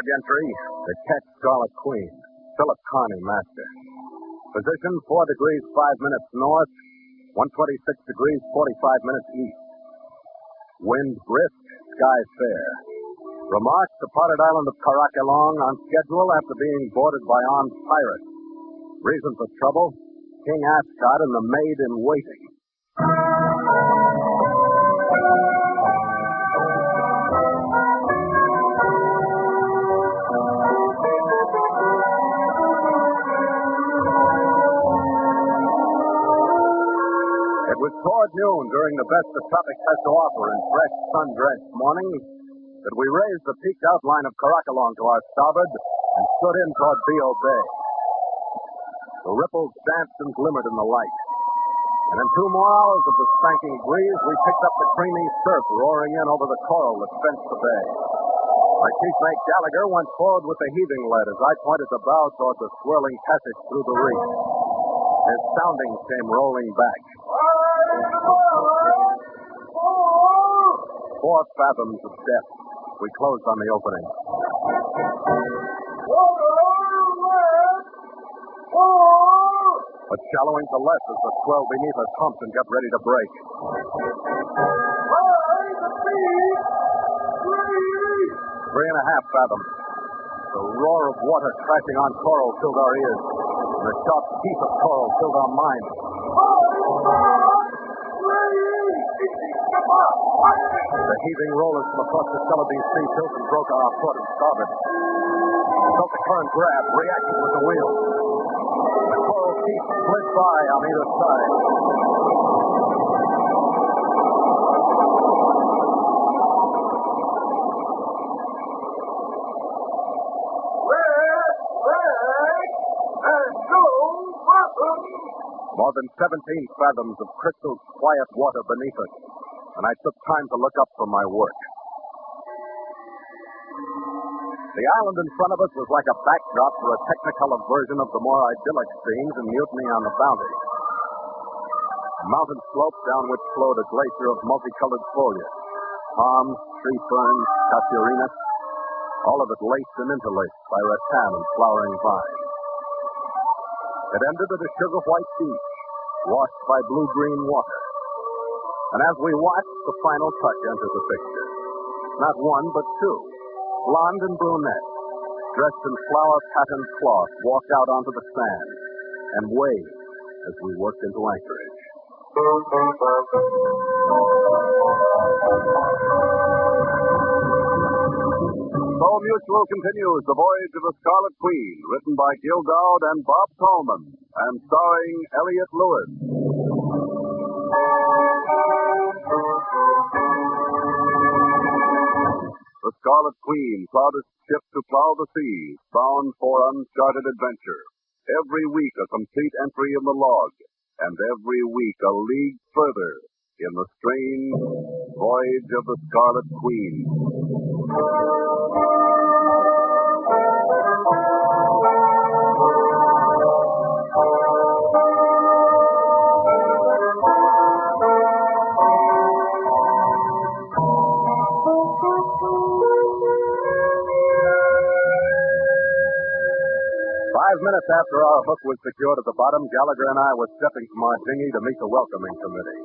Log entry, the ketch Scarlet Queen, Philip Carney, master. Position 4 degrees 5 minutes north, 126 degrees 45 minutes east. Wind brisk, sky fair. Remarks, departed island of Caracolong on schedule after being boarded by armed pirates. Reason for trouble, King Ascot and the Maid in waiting. It was toward noon, during the best the tropic has to offer in fresh, sun-drenched mornings, that we raised the peaked outline of Caracolong to our starboard and stood in toward Bio Bay. The ripples danced and glimmered in the light. And in 2 more hours of the spanking breeze, we picked up the creamy surf roaring in over the coral that fenced the bay. My chief mate Gallagher went forward with the heaving lead as I pointed the bow toward the swirling passage through the reef. His soundings came rolling back. 4 fathoms of depth. We closed on the opening. But shallowing to less as the swell beneath us humped and got ready to break. 3.5 fathoms. The roar of water crashing on coral filled our ears, and the sharp teeth of coral filled our minds. The heaving rollers from across the Celebes Sea tilted and broke on our port and starboard. We felt the current grab, reacting with the wheel. The coral teeth slid by on either side. More than 17 fathoms of crystal quiet water beneath us, and I took time to look up from my work. The island in front of us was like a backdrop for a technicolor version of the more idyllic scenes in Mutiny on the Bounty. A mountain slope down which flowed a glacier of multicolored foliage, palms, tree ferns, casuarinas, all of it laced and interlaced by rattan and flowering vines. It ended at a sugar-white beach, washed by blue-green water. And as we watched, the final touch entered the picture. Not one, but 2, blonde and brunette, dressed in flower-patterned cloth, walked out onto the sand and waved as we worked into anchorage. So Mutual continues The Voyage of the Scarlet Queen, written by Doud and Bob Tallman, and starring Elliott Lewis. The Scarlet Queen, proudest ship to plow the seas, bound for uncharted adventure. Every week a complete entry in the log, and every week a league further in the strange Voyage of the Scarlet Queen. 5 minutes after our hook was secured at the bottom, Gallagher and I were stepping from our dinghy to meet the welcoming committee.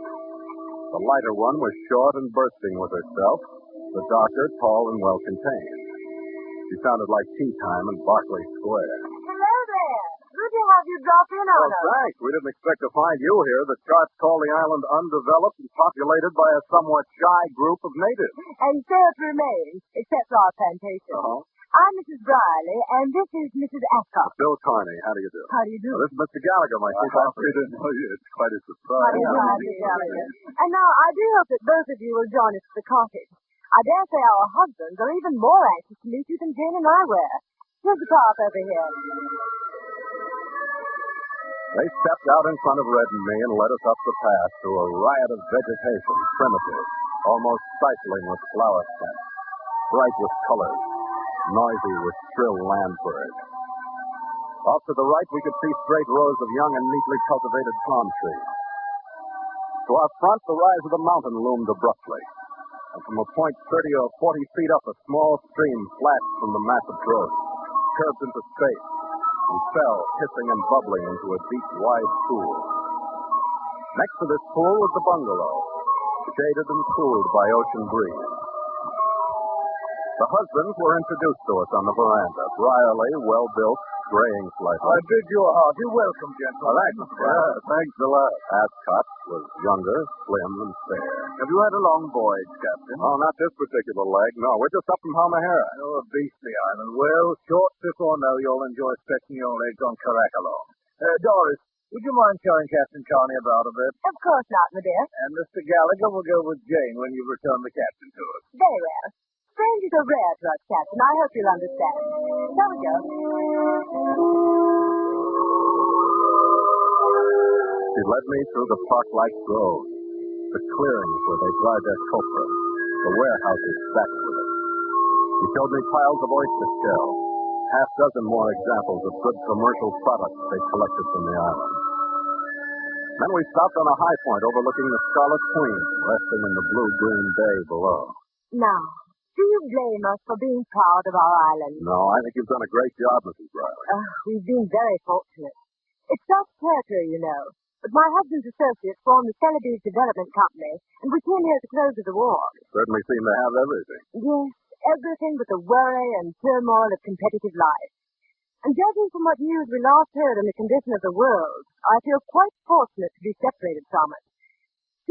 The lighter one was short and bursting with herself, the darker tall and well-contained. She sounded like tea time in Berkeley Square. Hello there. Good to have you drop in on us. Thanks. We didn't expect to find you here. The charts call the island undeveloped and populated by a somewhat shy group of natives. And so it remains, except for our plantation. I'm Mrs. Briley, and this is Mrs. Ascot. Bill Carney. How do you do? How do you do? Well, this is Mr. Gallagher, my chief officer. Didn't know you. It's quite a surprise. How do you do, Mr. Gallagher? And now, I do hope that both of you will join us at the cottage. I dare say our husbands are even more anxious to meet you than Jane and I were. Here's the path over here. They stepped out in front of Red and me and led us up the path through a riot of vegetation, primitive, almost stifling with flower scent, bright with colors, noisy with shrill land birds. Off to the right, we could see straight rows of young and neatly cultivated palm trees. To our front, the rise of the mountain loomed abruptly. and from a point 30 or 40 feet up, a small stream flashed from the massive growth, curved into space, and fell, hissing and bubbling, into a deep, wide pool. Next to this pool was the bungalow, shaded and cooled by ocean breeze. The husbands were introduced to us on the veranda, brierly, well-built, graying slightly. I bid you a hearty welcome, gentlemen. Thanks a lot. Ascot was younger, slim, and fair. Have you had a long voyage, Captain? Oh, not this particular leg. No, we're just up from Halmahera. Oh, a beastly island. Well, short before now, you'll enjoy stretching your legs on Caracalon. Doris, would you mind showing Captain Carney about a bit? Of course not, my dear. And Mr. Gallagher will go with Jane when you return the captain to us. Very well. Strangers are rare to us, Captain. I hope you'll understand. Shall we go? She led me through the park-like groves, the clearings where they dry their copra, the warehouses stacked with it. She showed me piles of oyster shells, half-dozen more examples of good commercial products they collected from the island. Then we stopped on a high point overlooking the Scarlet Queen, resting in the blue-green bay below. Now, do you blame us for being proud of our island? No, I think you've done a great job, Mrs. Riley. We've been very fortunate. It's South territory, you know. But my husband's associates formed the Celebes Development Company, and we came here at the close of the war. You certainly seem to have everything. Yes, everything but the worry and turmoil of competitive life. And judging from what news we last heard on the condition of the world, I feel quite fortunate to be separated from it.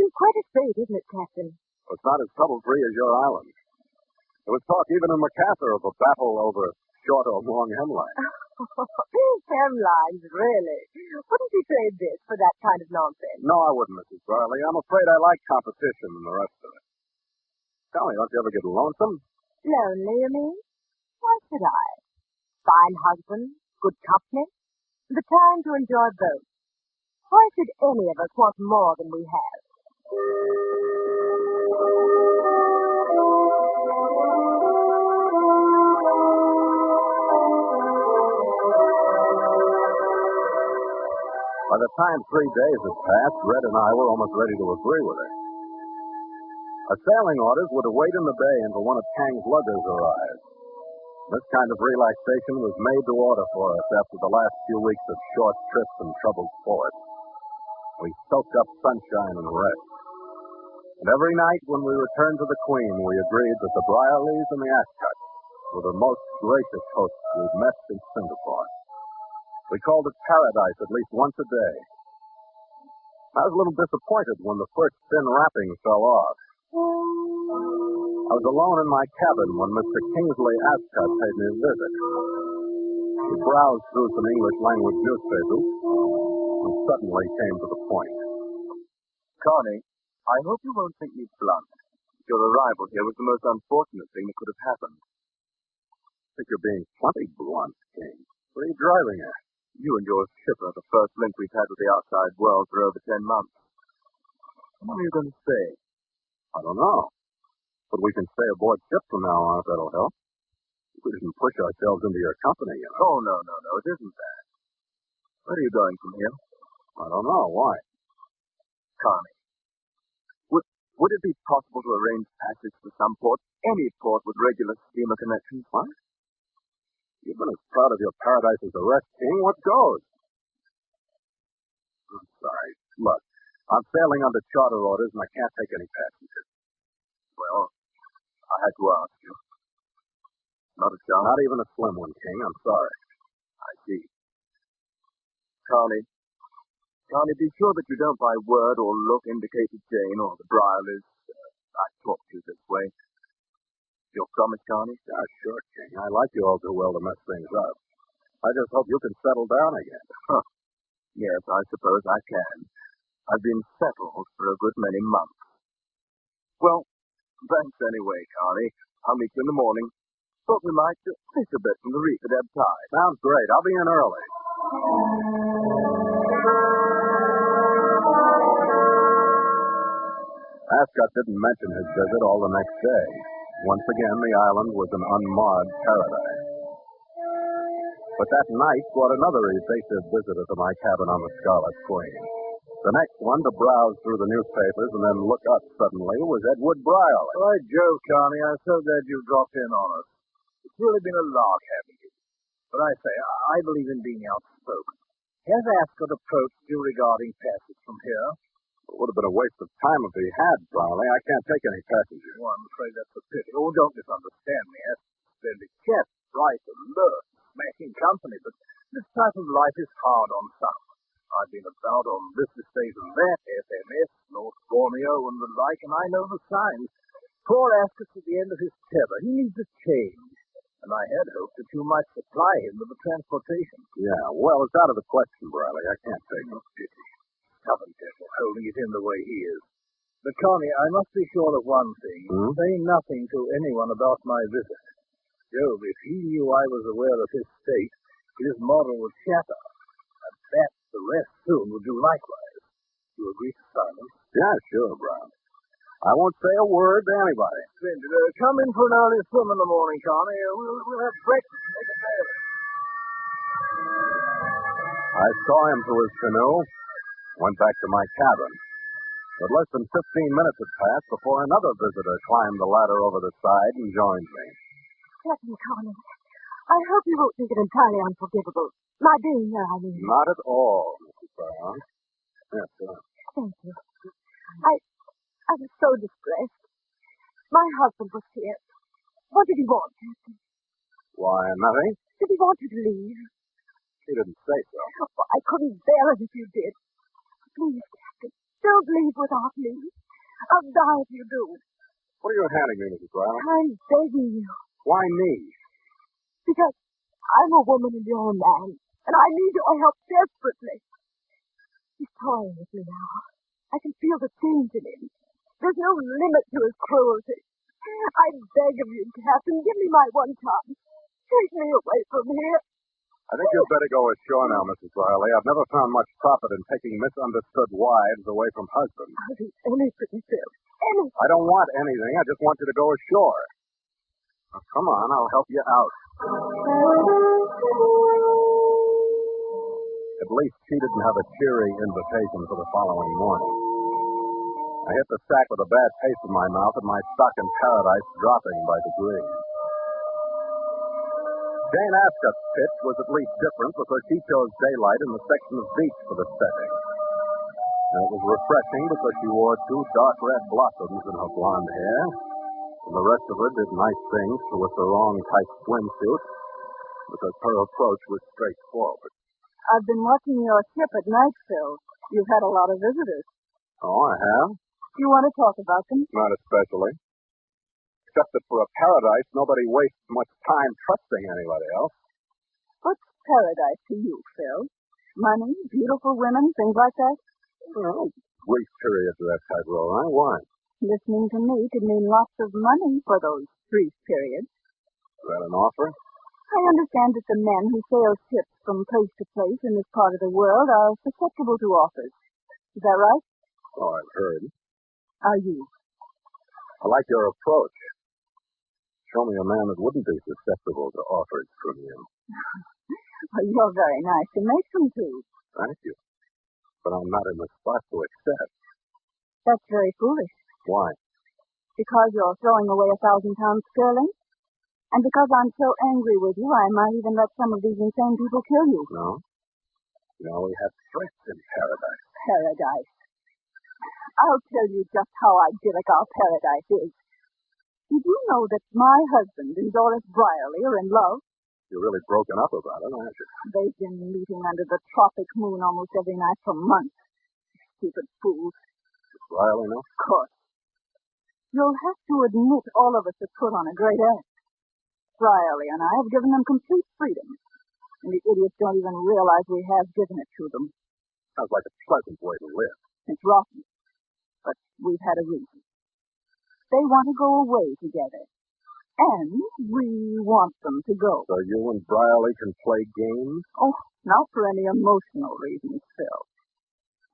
It's quite a fate, isn't it, Captain? Well, it's not as trouble-free as your island. There was talk even in Macassar of a battle over short or long hemlines. Hemlines, really? Wouldn't you trade this for that kind of nonsense? No, I wouldn't, Mrs. Riley. I'm afraid I like competition and the rest of it. Tell me, don't you ever get lonesome? Lonely, you mean? Why should I? Fine husband, good company, the time to enjoy both. Why should any of us want more than we have? By the time 3 days had passed, Red and I were almost ready to agree with her. Our sailing orders were to wait in the bay until one of Kang's luggers arrived. This kind of relaxation was made to order for us after the last few weeks of short trips and troubled port. We soaked up sunshine and rest. And every night when we returned to the Queen, we agreed that the Briarleys and the Ascot were the most gracious hosts we'd met since Singapore. We called it paradise at least once a day. I was a little disappointed when the first thin wrapping fell off. I was alone in my cabin when Mr. Kingsley Ascot paid me a visit. He browsed through some English-language newspapers and suddenly came to the point. Carney, I hope you won't think me blunt. Your arrival here was the most unfortunate thing that could have happened. I think you're being plenty blunt, King. What are you driving at? You and your ship are the first link we've had with the outside world for over 10 months. What are you going to say? I don't know. But we can stay aboard ship from now on if that'll help. We didn't push ourselves into your company, you know. Oh, no, it isn't that. Where are you going from here? I don't know. Why? Carney, would it be possible to arrange passage to some port, any port with regular steamer connections? What? You've been as proud of your paradise as the rest, King. What goes? I'm sorry. Look, I'm sailing under charter orders, and I can't take any passengers. Well, I had to ask you. Not a chance? Not even a slim one, King. I'm sorry. I see. Carney, be sure that you don't by word or look indicate to Jane or the Briarleys I talk to you this way. You'll promise, Carney? Yeah, sure, King. I like you all too well to mess things up. I just hope you can settle down again. Huh. Yes, I suppose I can. I've been settled for a good many months. Well, thanks anyway, Carney. I'll meet you in the morning. Thought we might fish a bit from the reef at ebb tide. Sounds great. I'll be in early. Ascot didn't mention his visit all the next day. Once again, the island was an unmarred paradise. But that night brought another evasive visitor to my cabin on the Scarlet Queen. The next one to browse through the newspapers and then look up suddenly was Edward Brierley. By Jove, Carney, I'm so glad you dropped in on us. It's really been a lark having you. But I say, I believe in being outspoken. Has Ascot approached you regarding passage from here? It would have been a waste of time if he had, Brierley. I can't take any passengers. Well, I'm afraid that's a pity. Oh, don't misunderstand me. Ascot's a splendid chap, bright, alert, smashing company, but this type of life is hard on some. I've been about on this estate and that, FMS, North Borneo and the like, and I know the signs. Poor Ascot's at the end of his tether. He needs a change. And I had hoped that you might supply him with the transportation. Yeah, well, it's out of the question, Brierley. I can't take him. Stubborn devil, holding it in the way he is. But, Connie, I must be sure of one thing. Say nothing to anyone about my visit. Jove, if he knew I was aware of his state, his model would shatter. And that the rest soon would do likewise. You agree to silence? Yeah, sure, Brown. I won't say a word to anybody. Splendid. Come in for an early swim in the morning, Connie. We'll have breakfast and make a day of it. I saw him to his canoe, went back to my cabin. But less than 15 minutes had passed before another visitor climbed the ladder over the side and joined me. Captain Carney, I hope you won't think it entirely unforgivable. My being here, I mean. Not at all, Mrs. Brown. Yes, sir. Thank you. I was so distressed. My husband was here. What did he want, Captain? Why, nothing. Did he want you to leave? He didn't say so. Oh, I couldn't bear it if you did. Please, Captain, don't leave without me. I'll die if you do. What are you handing me, Mrs. Brown? I'm begging you. Why me? Because I'm a woman and you're a man, and I need your help desperately. He's toying with me now. I can feel the change in him. There's no limit to his cruelty. I beg of you, Captain, give me my one chance. Take me away from here. I think you'd better go ashore now, Mrs. Riley. I've never found much profit in taking misunderstood wives away from husbands. I'll do anything, Phil. Anything. I don't want anything. I just want you to go ashore. Now, come on, I'll help you out. At least she didn't have a cheery invitation for the following morning. I hit the sack with a bad taste in my mouth and my stock in paradise dropping by degrees. Jane Ascot's pitch was at least different because she chose daylight in the section of beach for the setting. And it was refreshing because she wore two dark red blossoms in her blonde hair, and the rest of her did nice things with the wrong type swimsuit because her approach was straightforward. I've been watching your ship at night, Phil. You've had a lot of visitors. Oh, I have? Do you want to talk about them? Not especially. Except that for a paradise, nobody wastes much time trusting anybody else. What's paradise to you, Phil? Money, beautiful women, things like that? Well, brief periods of that type, all right. Why? Listening to me could mean lots of money for those brief periods. Is that an offer? I understand that the men who sail ships from place to place in this part of the world are susceptible to offers. Is that right? Oh, I've heard. Are you? I like your approach. Show me a man that wouldn't be susceptible to offers from you. Well, you're very nice to make them to. Thank you. But I'm not in the spot to accept. That's very foolish. Why? Because you're throwing away 1,000 pounds sterling? And because I'm so angry with you, I might even let some of these insane people kill you. No. You know, we have threats in paradise. Paradise. I'll tell you just how idyllic our paradise is. Did you know that my husband and Doris Brierley are in love? You're really broken up about it, aren't you? They've been meeting under the tropic moon almost every night for months. Stupid fools. Does Riley know? Of course. You'll have to admit all of us have put on a great act. Brierley and I have given them complete freedom. And the idiots don't even realize we have given it to them. Sounds like a pleasant way to live. It's rotten. But we've had a reason. They want to go away together. And we want them to go. So you and Brierley can play games? Oh, not for any emotional reasons, Phil.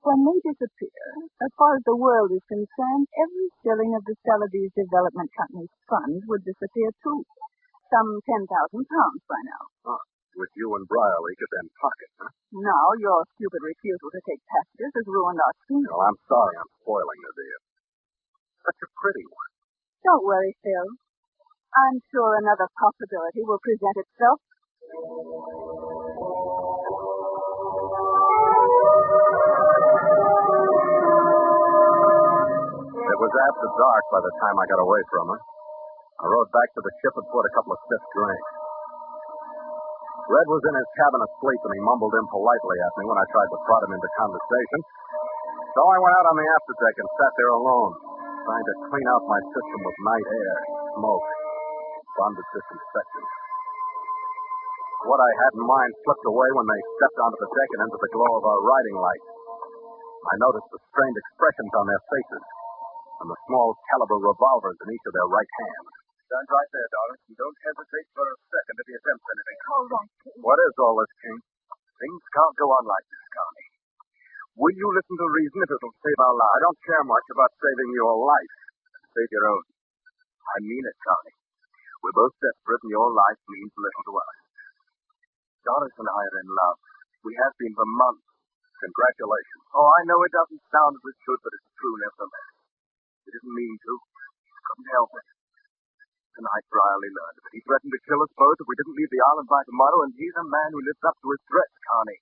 When they disappear, as far as the world is concerned, every shilling of the Celebes Development Company's funds would disappear too. Some 10,000 pounds by now. Huh. which you and Brierly could then pocket, huh? Now, your stupid refusal to take passengers has ruined our scheme. Well, I'm sorry I'm spoiling the deal. Such a pretty one. Don't worry, Phil. I'm sure another possibility will present itself. It was after dark by the time I got away from her. I rode back to the ship and poured a couple of stiff drinks. Red was in his cabin asleep, and he mumbled impolitely at me when I tried to prod him into conversation. So I went out on the afterdeck and sat there alone, trying to clean out my system with night air, smoke, bonded disinfectant. What I had in mind slipped away when they stepped onto the deck and into the glow of our riding lights. I noticed the strained expressions on their faces and the small caliber revolvers in each of their right hands. Stand right there, Doris, and don't hesitate for a second if he attempts anything. All right, King. What is all this, King? Things can't go on like this, Carney. Will you listen to reason if it'll save our lives? I don't care much about saving your life. Save your own. I mean it, Carney. We're both desperate, and your life means little to us. Doris and I are in love. We have been for months. Congratulations. Oh, I know it doesn't sound as it should, but it's true nevertheless. We didn't mean to. Couldn't help it. Tonight, Brierly learned of it. He threatened to kill us both if we didn't leave the island by tomorrow, and he's a man who lives up to his threats, Carney.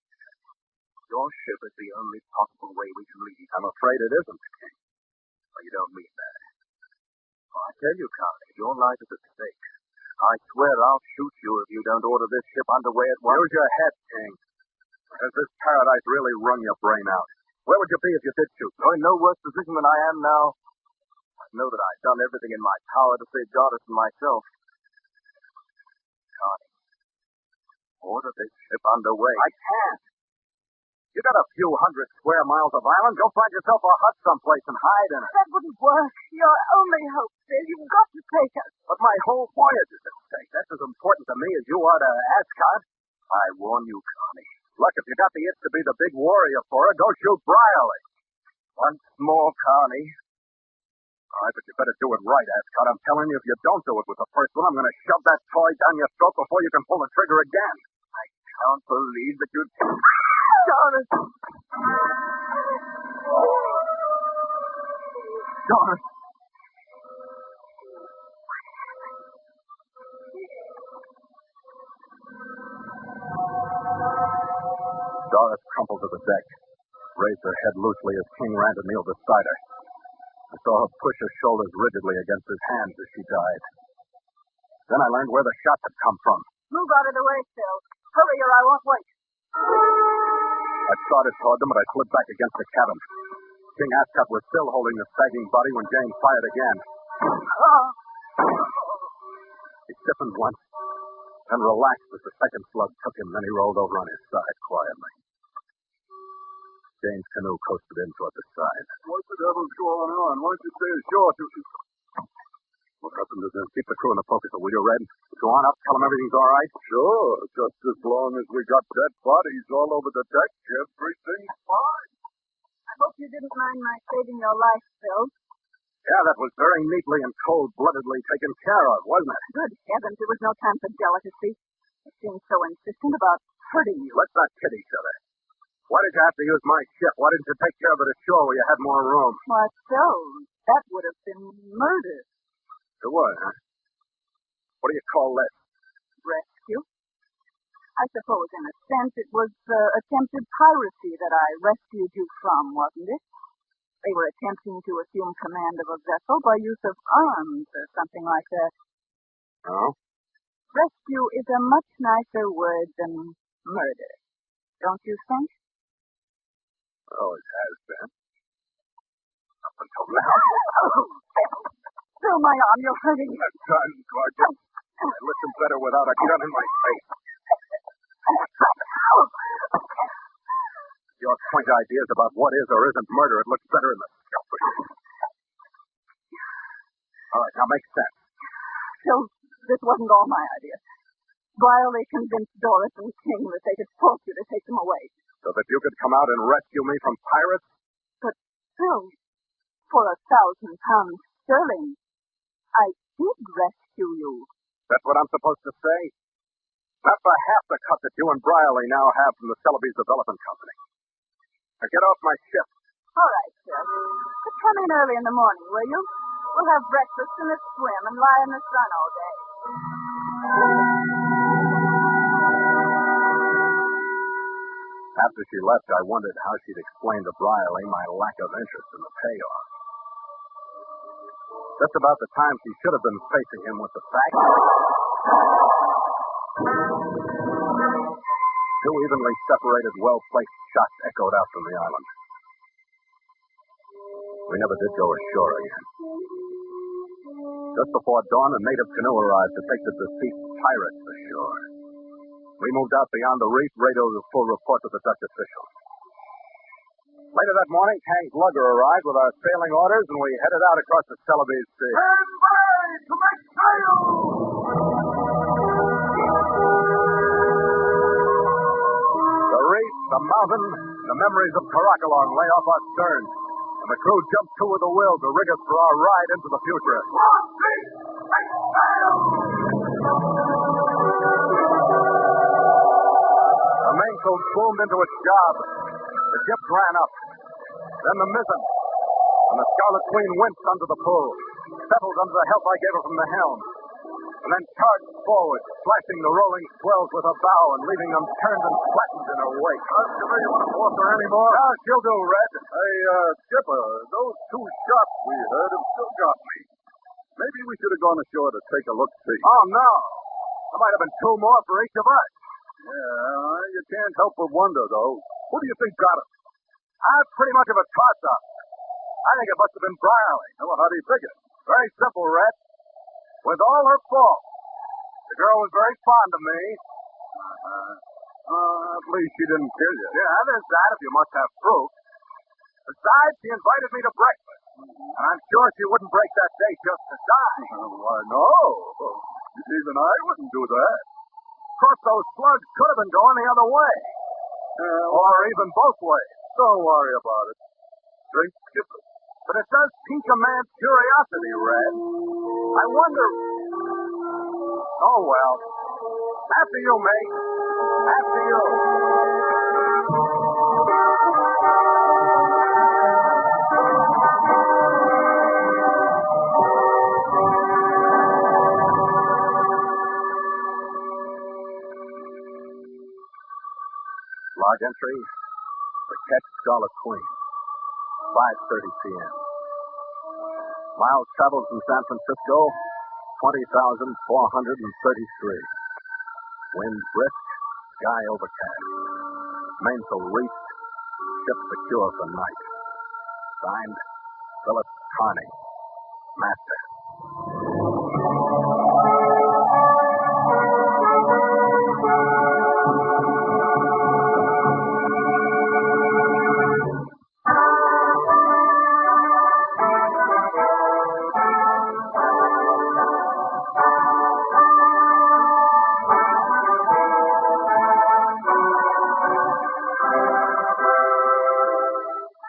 Your ship is the only possible way we can leave. I'm afraid it isn't, King. Oh, you don't mean that. Oh, I tell you, Carney, your life is at stake. I swear I'll shoot you if you don't order this ship underway at once. Use your head, King. Has this paradise really run your brain out? Where would you be if you did shoot? You're in no worse position than I am now. I know that I've done everything in my power to save Doris and myself. Carney, order this ship underway. I can't. You got a few hundred square miles of island. Go find yourself a hut someplace and hide in it. That wouldn't work. Your only hope, Phil. You've got to take us. But my whole voyage is at stake. That's as important to me as you are to Ascot. I warn you, Carney. Look, if you got the itch to be the big warrior for it, go shoot Brierly. Once more, Carney. All right, but you better do it right, Ascot. I'm telling you, if you don't do it with the first one, I'm going to shove that toy down your throat before you can pull the trigger again. I can't believe that you'd... Doris. Doris. Doris crumpled to the deck, raised her head loosely as King ran to kneel beside her. I saw her push her shoulders rigidly against his hands as she died. Then I learned where the shot had come from. Move out of the way, Phil. Hurry or I won't wait. I trotted toward them, but I slid back against the cabin. King Ascot was still holding the sagging body when Jane fired again. He stiffened once, then relaxed as the second slug took him. Then he rolled over on his side quietly. Jane's canoe coasted in toward the side. What the devil's going on? Why don't you stay ashore? Look up and keep the crew in the focus, will you, Red? Go on up, tell them everything's all right. Sure, just as long as we got dead bodies all over the deck, everything's fine. I hope you didn't mind my saving your life, Phil. Yeah, that was very neatly and cold-bloodedly taken care of, wasn't it? Good heavens, there was no time for delicacy. You seemed so insistent about hurting you. Let's not kid each other. Why did you have to use my ship? Why didn't you take care of it ashore where you had more room? Why, so? That would have been murder. It was, huh? What do you call this? Rescue? I suppose, in a sense, it was attempted piracy that I rescued you from, wasn't it? They were attempting to assume command of a vessel by use of arms or something like that. Oh? Rescue is a much nicer word than murder, don't you think? Oh, it has been. Up until now. Phil, my arm, you're hurting me. A gun, Gorgeous. I listen better without a gun in my face. Your quaint ideas about what is or isn't murder, it looks better in the scuff. All right, now make sense. Phil, this wasn't all my idea. Brierly convinced Doris and King that they could force you to take them away. So that you could come out and rescue me from pirates? But, Phil, for £1,000 sterling, I did rescue you. That's what I'm supposed to say? Not for half the cut that you and Briley now have from the Celebes Development Company. Now get off my ship. All right, sir. But come in early in the morning, will you? We'll have breakfast and a swim and lie in the sun all day. After she left, I wondered how she'd explain to Briley my lack of interest in the payoff. Just about the time she should have been facing him with the fact, two evenly separated, well-placed shots echoed out from the island. We never did go ashore again. Just before dawn, a native canoe arrived to take the deceased pirates ashore. We moved out beyond the reef, radioed a full report to the Dutch officials. Later that morning, Hank's lugger arrived with our sailing orders, and we headed out across the Celebes Sea. Stand by to make sail! The reef, the mountain, the memories of Caracolong lay off our stern, and the crew jumped to with a will to rig us for our ride into the future. Make sail! The mainsail boomed into its job. The ship ran up. Then the mizzen. And the Scarlet Queen winced under the pull, settled under the help I gave her from the helm, and then charged forward, slashing the rolling swells with her bow and leaving them turned and flattened in her wake. You really want to force her anymore? Yeah, she'll do, Red. Hey, Skipper, those two shots we heard have still got me. Maybe we should have gone ashore to take a look-see. Oh, no. There might have been two more for each of us. Yeah, you can't help but wonder, though. Who do you think got us? That's pretty much of a toss-up. I think it must have been Briley. Well, how do you figure? Very simple, Red. With all her faults, the girl was very fond of me. At least she didn't kill you. Yeah, there's that if you must have proof. Besides, she invited me to breakfast. And I'm sure she wouldn't break that date just to die. Why, no. Even I wouldn't do that. Of course, those slugs could have been going the other way. Or even both ways. Don't worry about it. Drink, Skipper. But it does pique a man's curiosity, Red. I wonder... Oh, well. After you, mate. After you. Log entry, the ketch Scarlet Queen, 5:30 p.m. Miles traveled from San Francisco, 20,433. Wind brisk, sky overcast. Mainsail reefed, ship secure for night. Signed, Philip Carney, Master.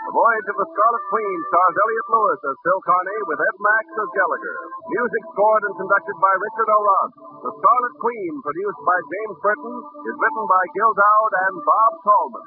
Voyage of the Scarlet Queen stars Elliott Lewis as Phil Carney with Ed Max as Gallagher. Music scored and conducted by Richard O'Rourke. The Scarlet Queen, produced by James Burton, is written by Doud and Bob Tallman.